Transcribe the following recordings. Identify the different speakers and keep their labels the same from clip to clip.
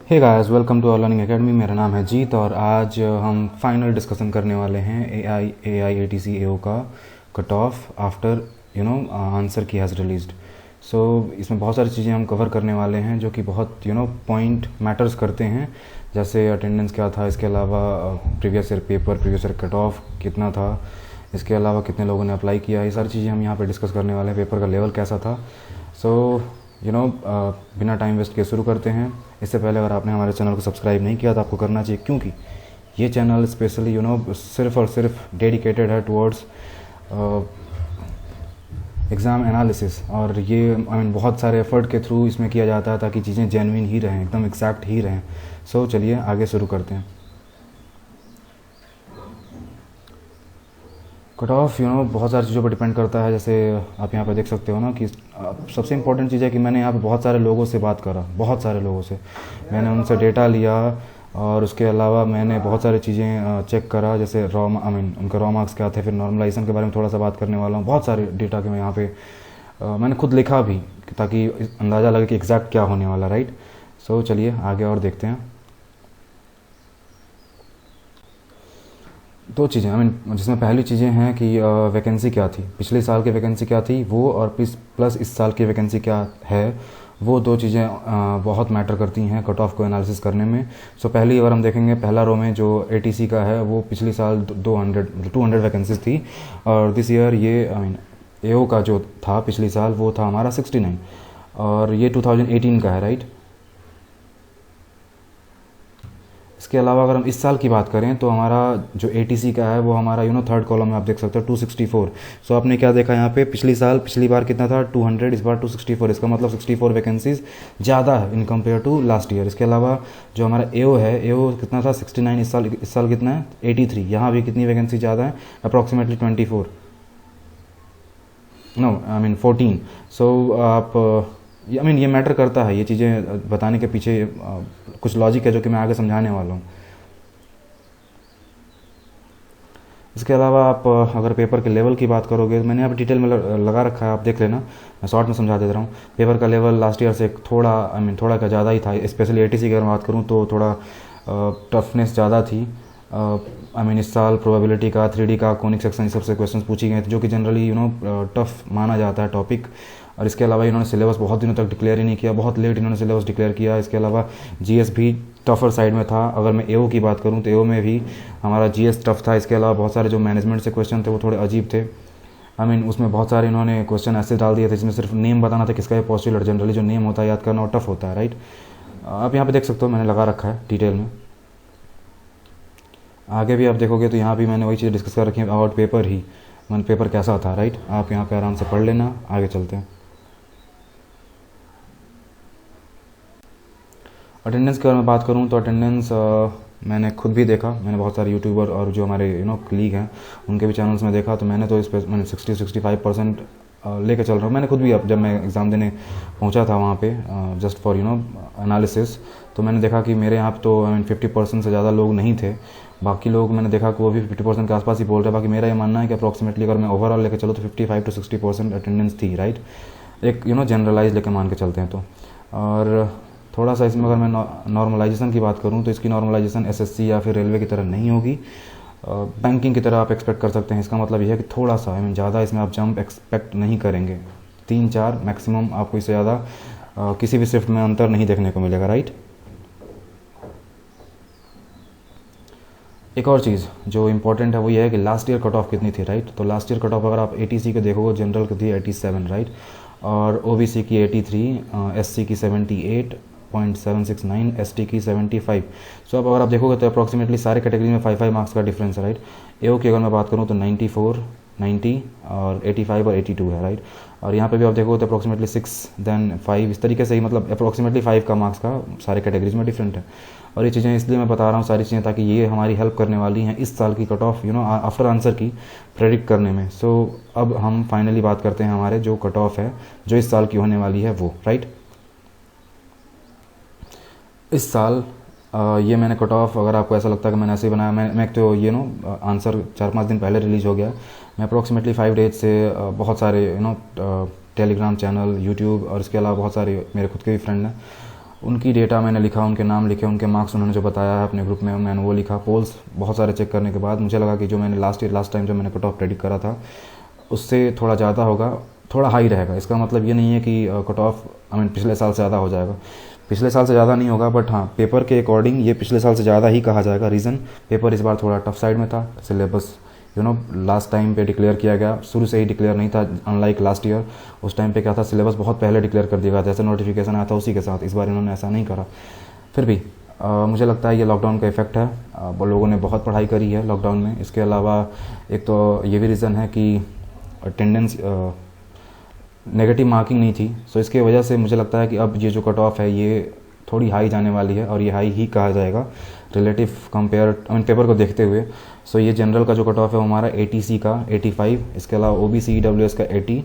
Speaker 1: Hey guys, welcome to our learning academy. मेरा नाम है जीत और आज हम फाइनल डिस्कशन करने वाले हैं AIATC AO का कट ऑफ आफ्टर आंसर की हैज़ रिलीज्ड। सो इसमें बहुत सारी चीज़ें हम कवर करने वाले हैं जो कि बहुत पॉइंट मैटर्स करते हैं, जैसे अटेंडेंस क्या था, इसके अलावा previous year paper, previous year cut off कितना था, इसके अलावा कितने लोगों ने अप्लाई किया, ये सारी चीज़ें हम यहाँ पे डिस्कस करने वाले हैं। पेपर का लेवल कैसा था। सो बिना टाइम वेस्ट के शुरू करते हैं। इससे पहले अगर आपने हमारे चैनल को सब्सक्राइब नहीं किया तो आपको करना चाहिए, क्योंकि ये चैनल स्पेशली सिर्फ और सिर्फ डेडिकेटेड है टुवर्ड्स एग्ज़ाम एनालिसिस, और ये बहुत सारे एफर्ट के थ्रू इसमें किया जाता है ताकि चीज़ें जेन्युइन ही रहें, एकदम एग्जैक्ट ही रहें। सो चलिए आगे शुरू करते हैं। कट ऑफ बहुत सारी चीज़ों पर डिपेंड करता है। जैसे आप यहाँ पर देख सकते हो ना कि सबसे इम्पोर्टेंट चीज़ है कि मैंने यहाँ पे बहुत सारे लोगों से बात करा, बहुत सारे लोगों से मैंने उनसे डेटा लिया, और उसके अलावा मैंने बहुत सारी चीज़ें चेक करा, जैसे उनका रॉ मार्क्स क्या थे, फिर नॉर्मलाइजेशन के बारे में थोड़ा सा बात करने वाला हूँ। बहुत सारे डेटा के मैं यहाँ पे मैंने खुद लिखा भी ताकि अंदाज़ा लगे कि एग्जैक्ट क्या होने वाला, राइट। सो चलिए आगे और देखते हैं। दो चीज़ें जिसमें पहली चीज़ें हैं कि वैकेंसी क्या थी, पिछले साल की वैकेंसी क्या थी वो, और प्लस इस साल की वैकेंसी क्या है वो। दो चीज़ें बहुत मैटर करती हैं कट ऑफ को एनालिसिस करने में। सो पहली अगर हम देखेंगे, पहला रो में जो ATC का है वो पिछले साल 200 वैकेंसीज थी, और दिस ईयर ये AO का जो था पिछले साल वो था हमारा 69, और ये 2018 का है, राइट। इसके अलावा अगर हम इस साल की बात करें तो हमारा जो ATC का है वो हमारा थर्ड कॉलम में आप देख सकते हो 264। सो आपने क्या देखा यहाँ पे, पिछली बार कितना था 200, इस बार 264। इसका मतलब 64 वैकेंसीज ज़्यादा है in compare to last year. इसके अलावा जो हमारा AO है, AO कितना था 69, इस साल कितना है 83। यहाँ भी कितनी वैकेंसी ज़्यादा है, अप्रॉक्सीमेटली 24, 14। सो आप ये मैटर करता है। ये चीज़ें बताने के पीछे कुछ लॉजिक है जो कि मैं आगे समझाने वाला हूँ। इसके अलावा आप अगर पेपर के लेवल की बात करोगे, मैंने यहाँ पर डिटेल में लगा रखा है, आप देख लेना, मैं शॉर्ट में समझा दे रहा हूँ। पेपर का लेवल लास्ट ईयर से थोड़ा का ज़्यादा ही था, स्पेशली ATC की अगर बात करूँ तो थोड़ा टफनेस ज़्यादा थी। इस साल प्रोबेबिलिटी का, 3D का, कॉनिक सेक्शन, ये सबसे क्वेश्चंस पूछी गए थे जो कि जनरली टफ माना जाता है टॉपिक। और इसके अलावा इन्होंने सिलेबस बहुत दिनों तक डिक्लेयर ही नहीं किया, बहुत लेट इन्होंने सिलेबस डिक्लेयर किया। इसके अलावा GS भी टफर साइड में था। अगर मैं AO की बात करूं तो AO में भी हमारा GS टफ था। इसके अलावा बहुत सारे जो मैनेजमेंट से क्वेश्चन थे वो थोड़े अजीब थे। उसमें बहुत सारे इन्होंने क्वेश्चन ऐसे डाल दिए थे जिसमें सिर्फ नेम बताना था किसका है पोस्टुलेट। जनरली जो नेम होता है याद करना और टफ होता है, राइट। आप यहाँ पर देख सकते हो, मैंने लगा रखा है डिटेल में। आगे भी आप देखोगे तो यहाँ भी मैंने वही चीज़ डिस्कस कर रखी है अबाउट पेपर ही, पेपर कैसा था, राइट। आप यहाँ पे आराम से पढ़ लेना, आगे चलते हैं। अटेंडेंस की अगर मैं बात करूँ तो अटेंडेंस मैंने खुद भी देखा, मैंने बहुत सारे यूट्यूबर और जो हमारे कलीग हैं उनके भी चैनल्स में देखा, तो मैंने तो इस पर 60-65% लेके चल रहा हूँ। मैंने खुद भी, अब जब मैं एग्ज़ाम देने पहुँचा था वहाँ पे जस्ट फॉर एनालिसिस, तो मैंने देखा कि मेरे यहाँ तो 50% से ज़्यादा लोग नहीं थे। बाकी लोग मैंने देखा कि वो भी 50% के आसपास ही बोल रहे हैं। बाकी मेरा ये मानना है कि अप्रॉक्सीमेटली अगर मैं ओवरऑल लेके चलूँ तो 55 to 60% अटेंडेंस थी, राइट। एक जनरलाइज लेके मान के चलते हैं तो। और थोड़ा सा इसमें अगर मैं नॉर्मलाइजेशन की बात करूं तो इसकी नॉर्मलाइजेशन SSC या फिर रेलवे की तरह नहीं होगी, बैंकिंग की तरह आप एक्सपेक्ट कर सकते हैं। इसका मतलब यह है कि थोड़ा सा ज़्यादा इसमें आप जंप एक्सपेक्ट नहीं करेंगे, 3-4 मैक्सिमम, आपको इससे ज़्यादा किसी भी शिफ्ट में अंतर नहीं देखने को मिलेगा, राइट। एक और चीज़ जो इम्पोर्टेंट है वो ये है कि लास्ट ईयर कट ऑफ कितनी थी, राइट। तो लास्ट ईयर कट ऑफ अगर आप ATC के देखोगे, जनरल की थी 87, राइट, और OBC की 83, SC की 78.769, ST की 75। सो अब अगर आप देखोगे तो अप्रॉक्सीमेटली सारे कैटेगरी में 5-5 मार्क्स का डिफरेंस है, राइट। AO की अगर मैं बात करूँ तो 94, 90 और 85 और 82 है, राइट। और यहाँ पे भी आप देखोगे तो अप्रॉक्सीमेटली 6 देन 5, इस तरीके से ही, मतलब अप्रॉक्सीमेटली 5 का मार्क्स का सारे कैटेगरीज में डिफरेंट है। और ये चीज़ें इसलिए मैं बता रहा हूँ सारी चीज़ें ताकि ये हमारी हेल्प करने वाली हैं इस साल की कट ऑफ आफ्टर आंसर की प्रेडिक्ट करने में। सो अब हम फाइनली बात करते हैं हमारे जो कट ऑफ है जो इस साल की होने वाली है वो, राइट। इस साल ये मैंने कट ऑफ, अगर आपको ऐसा लगता है कि मैंने ऐसे ही बनाया, मैं तो आंसर 4-5 दिन पहले रिलीज़ हो गया। मैं अप्रॉक्सीमेटली 5 डेज से बहुत सारे टेलीग्राम चैनल, यूट्यूब और इसके अलावा बहुत सारे मेरे खुद के भी फ्रेंड हैं उनकी डेटा मैंने लिखा, उनके नाम लिखे, उनके मार्क्स उन्होंने जो बताया है अपने ग्रुप में मैंने वो लिखा। पोल्स बहुत सारे चेक करने के बाद मुझे लगा कि जो मैंने लास्ट टाइम जो मैंने कट ऑफ प्रेडिक्ट करा था उससे थोड़ा ज़्यादा होगा, थोड़ा हाई रहेगा। इसका मतलब ये नहीं है कि कट ऑफ पिछले साल से ज़्यादा हो जाएगा, पिछले साल से ज़्यादा नहीं होगा, बट हाँ पेपर के अकॉर्डिंग ये पिछले साल से ज़्यादा ही कहा जाएगा। रीज़न पेपर इस बार थोड़ा टफ साइड में था, सिलेबस लास्ट टाइम पे डिक्लेयर किया गया, शुरू से ही डिक्लेयर नहीं था, अनलाइक लास्ट ईयर। उस टाइम पे क्या था, सिलेबस बहुत पहले डिक्लेयर कर दिया गया, जैसे नोटिफिकेशन आया था उसी के साथ। इस बार इन्होंने ऐसा नहीं करा। फिर भी मुझे लगता है ये लॉकडाउन का इफ़ेक्ट है, लोगों ने बहुत पढ़ाई करी है लॉकडाउन में। इसके अलावा एक तो ये भी रीज़न है कि अटेंडेंस नेगेटिव मार्किंग नहीं थी, सो इसके वजह से मुझे लगता है कि अब ये जो कट ऑफ है ये थोड़ी हाई जाने वाली है, और ये हाई ही कहा जाएगा रिलेटिव कंपेयर पेपर को देखते हुए। सो ये जनरल का जो कट ऑफ है वो हमारा ATC का 85, इसके अलावा OBC EWS का 80,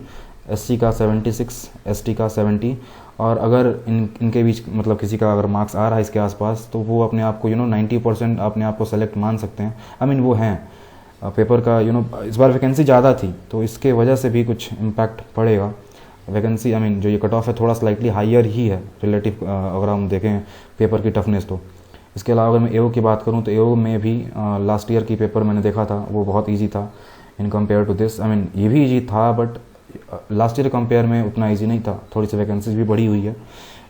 Speaker 1: SC का 76, ST का 70। और अगर इनके बीच मतलब किसी का अगर मार्क्स आ रहा है इसके आसपास, तो वो अपने आप को 90% अपने आप को सेलेक्ट मान सकते हैं। वो हैं पेपर का इस बार वैकेंसी ज़्यादा थी, तो इसके वजह से भी कुछ इम्पैक्ट पड़ेगा। वैकेंसी जो ये कट ऑफ है थोड़ा स्लाइटली हायर ही है रिलेटिव, अगर हम देखें पेपर की टफनेस तो। इसके अलावा अगर मैं AO की बात करूं तो AO में भी लास्ट ईयर की पेपर मैंने देखा था वो बहुत इजी था इन कंपेयर टू दिस। ये भी इजी था, बट लास्ट ईयर कंपेयर में उतना इजी नहीं था, थोड़ी सी वैकेंसीज भी बढ़ी हुई है।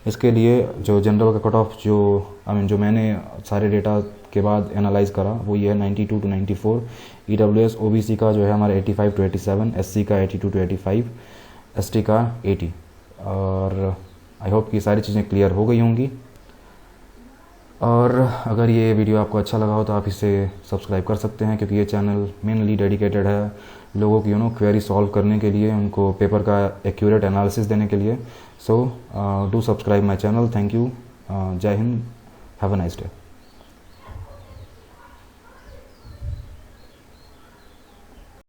Speaker 1: इसके लिए जो जनरल का कट ऑफ जो मैंने सारे डेटा के बाद एनालाइज करा वो ये है 92 to 94। EWS OBC का जो है हमारा 85 to 87, SC का 82 to 85, ST का 80। और आई होप कि सारी चीज़ें क्लियर हो गई होंगी। और अगर ये वीडियो आपको अच्छा लगा हो तो आप इसे सब्सक्राइब कर सकते हैं, क्योंकि ये चैनल मेनली डेडिकेटेड है लोगों की क्वेरी सॉल्व करने के लिए, उनको पेपर का एक्यूरेट एनालिसिस देने के लिए। So do subscribe my channel. Thank you. जय हिंद। Have a nice day.